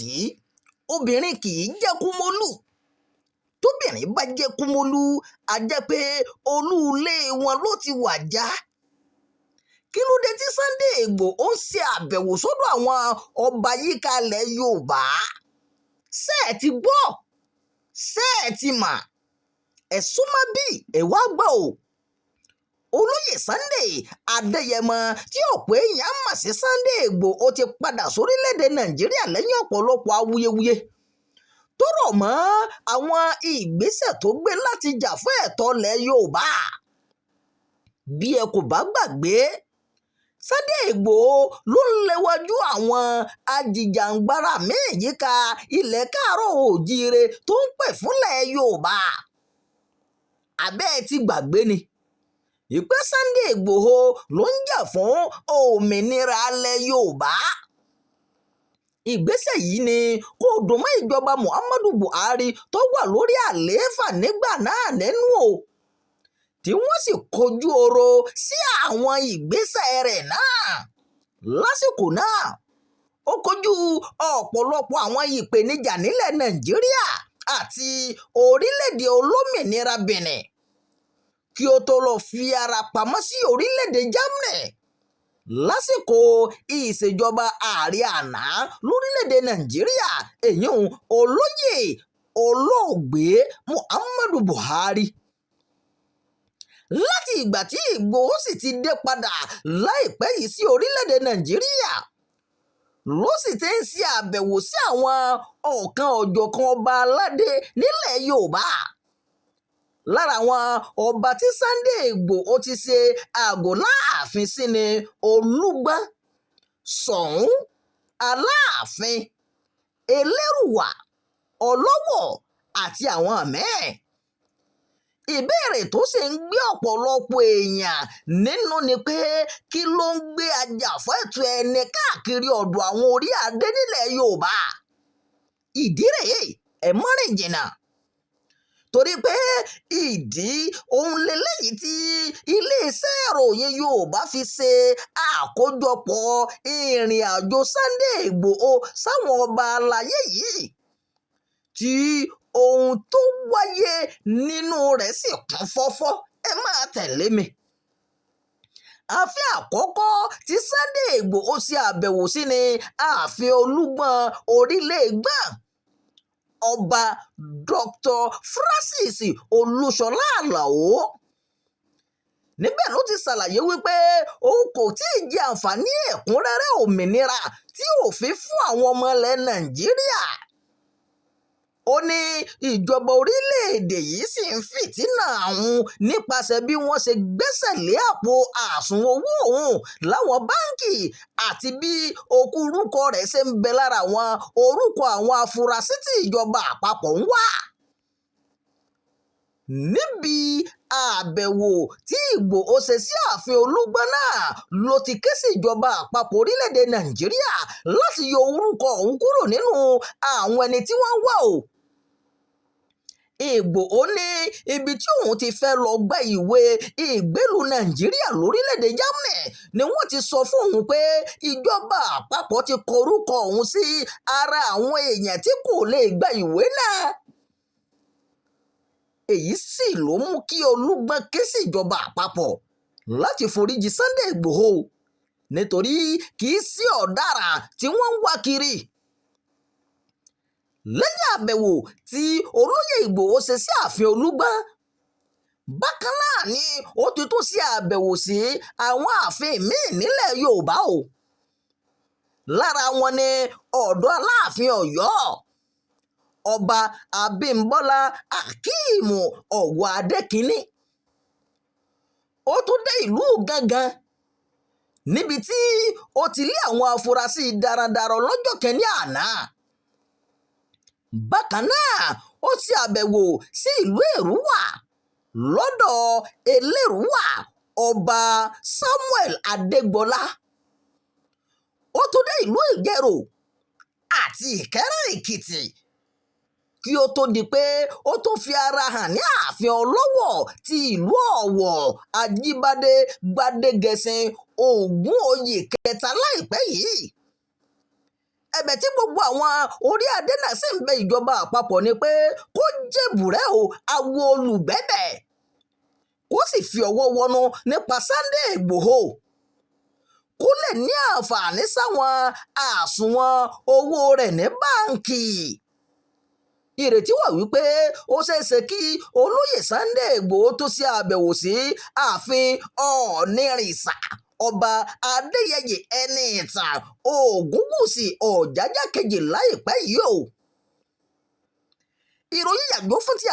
yìí obìnrin kì í jẹ́ kúmólú tóbìnrin bá jẹ́ kúmólú a jẹ́ pé olú ilé wọn ló ti wàjà. Kí ló dé tí Sunday Igboho ń ṣe àbẹ̀wò sọ́dọ̀ àwọn ọba yíká ilẹ̀ Yorùbá? Ṣé ẹ ti gbọ́? Ṣé ẹ ti mà? Ẹ súnmọ́ bí ẹ wá gbọ́ o. Olóyè Sunday Adéyẹmọ tí ọ̀pọ̀ èèyàn mọ̀ sí Sunday Igboho ti padà sórílẹ̀-èdè Nàìjíríà lẹ́yìn ọ̀pọ̀lọpọ̀ awuyewuye tó rọ̀ mọ́ àwọn ìgbésẹ̀ tó gbé láti jà fún ẹ̀tọ́ ilẹ̀ Yorùbá. Bí ẹ kò bá gbàgbé, Sunday Igboho ló ń léwájú àwọn ajìjàǹgbara míì yíká ilẹ̀ káàárọ̀ oòjíire tó ń pè fúnlẹ̀ Yorùbá. Àbẹ́ ẹ ti gbàgbé ni ìpè Sunday Igboho ló ń jà fún òmìnira ilẹ̀ Yorùbá. Ìgbésẹ̀ yìí ni kò dùn mọ́ ìjọba Muhammadu Buhari tó wà lórí àlééfà nígbà náà nínú o, tí wọ́n sì kojú oro sí àwọn ìgbésẹ̀ rẹ̀ náà. Lásìkò náà ó kojú ọ̀pọ̀lọpọ̀ àwọn ìpèníjà nílẹ̀ Nàìjíríà àti orílẹ̀-èdè olómìnira Benin kí ó tó lọ fi ara pamọ́ sí orílẹ̀-èdè Germany lásìkò ìṣèjọba ààrẹ àná lórílẹ̀-èdè Nàìjíríà èyún olóyè olóògbé Muhammadu Buhari. Láti ìgbà tí Igboho sì ti dé padà láìpẹ́ yìí sí orílẹ̀-èdè Nàìjíríà ló sì ti ń ṣe àbẹ̀wò sí àwọn ọ̀kan ọ̀jọ̀kan ọba aládé nílẹ̀ Yorùbá. Lára àwọn ọba tí Sunday Igboho ti ṣe àgọ́ láàfin sí ni Olúgbọ́n, Ṣọ̀ún, Aláàfin, Elérùwà, Ọlọ́wọ̀ àti àwọn míì. Ìbéèrè tó sì ń gbé ọ̀pọ̀lọpọ̀ èèyàn nínú ni pé kí ló ń gbé ajàfẹ́tọ̀ọ́ ẹni káàkiri ọ̀dọ̀ àwọn orí adé nílẹ̀ Yorùbá? Ìdí rèé, ẹ má rìn jìnnà. Torí pé ìdí ohun leléyìí tí iléeṣẹ́ ìròyìn Yorùbá fi ṣe àkójọpọ̀ ìrìn àjò Sunday Igboho sáwọn ọba aláyé yìí tí ohun tó wáyé nínú rẹ̀ sì kún fọ́fọ́. Ẹ máa tẹ̀lé mi. Ààfin àkọ́kọ́ tí Sunday Igboho ṣe àbẹ̀wò sí ni ààfin Olúgbọ́n Orílẹ̀-Ègbọ́n ọba Dr. Francis Olúṣọlá Àlàó. Níbẹ̀ ló ti ṣàlàyé wípé òun kò tí ì jẹ àǹfààní ẹ̀kúnrẹ́rẹ́ òmìnira tí òfin fún àwọn ọmọ ilẹ̀ Nàìjíríà. Ó ní ìjọba orílẹ̀-èdè yìí sì ń fìtínà àwọn nípasẹ̀ bí wọ́n ṣe gbẹ́sẹ̀ lé àpò àsùnwọ̀n owó òun láwọn báǹkì àti bí orúkọ rẹ̀ ṣe ń bẹ lára àwọn orúkọ àwọn afurasí tí ìjọba àpapọ̀ ń wá. Níbi àbẹ̀wò tí Igboho ṣe sí ààfin Olúgbọ́n náà ló ti ké sí ìjọba àpapọ̀ orílẹ̀-èdè Nàìjíríà láti yọ orúkọ òun kúrò nínú àwọn ẹni tí wọ́n wá o. Igboho ní ibi tí òun ti fẹ́ lọ gba ìwé ìgbélùú Nàìjíríà lórílẹ̀-èdè Germany ni wọ́n ti sọ fún òun pé ìjọba àpapọ̀ ti kọ orúkọ òun sí ara àwọn èèyàn tí kò lè gba ìwé náà. Èyí sì ló mú kí Olúgbọ́n ké sí ìjọba àpapọ̀ láti foríjì Sunday Igboho nítorí kì í sí ọ̀daràn tí wọ́n ń wá kiri. Lẹ́yìn àbẹ̀wò tí olóyè Igboho ṣe sí ààfin Olúgbọ́n, bákan náà ni ó ti tún ṣe àbẹ̀wò sí àwọn ààfin míì nílẹ̀ Yorùbá o. Lára wọn ni ọ̀dọ̀ Aláàfin Ọ̀yọ́ ọba Abímbọ́lá Akeem Ọ̀wọ̀ Adékínní. Ó tún dé ìlú Ìgàngán níbi tí ó ti lé àwọn afurasí darandaran lọ́jọ́ kẹ́ni àná. Bákan náà ó ṣe àbẹ̀wò sí ìlú Èrúwà lọ́dọ̀ Elérùwà ọba Samuel Adégbọlá. Ó tún dé ìlú Ìjẹ̀rò àti Ìkẹ́rẹ́ Èkìtì kí ó tó di pé ó tún fi ara hàn ní ààfin Ọlọ́wọ̀ ti ìlú Ọ̀wọ̀ Ajíbádé Gbádégẹṣin Ògúnoyè kẹta láìpẹ́ yìí. ẹ̀bẹ̀ tí gbogbo àwọn orí adé náà sì ń bẹ ìjọba àpapọ̀ ni pé kó jèbùrẹ́ o àwo olùgbẹ́bẹ̀ kó sì fi ọwọ́ wọnú nípa Sunday Ìgbòho kó lè ní àǹfààní sáwọn àsùnwọ̀n owó rẹ̀ ní báǹkì. Ìrètí wà wípé ó ṣeéṣe kí olóyè Sunday Ìgbòho tó ṣe àbẹ̀wò sí ààfin Ọ̀ọ̀nìrìṣà ọba Adéyẹyè Ẹniìtàn Ògúnwùsì Ọ̀jájá kejì láìpẹ́ yìí o. Ìròyìn yàgbó fún ti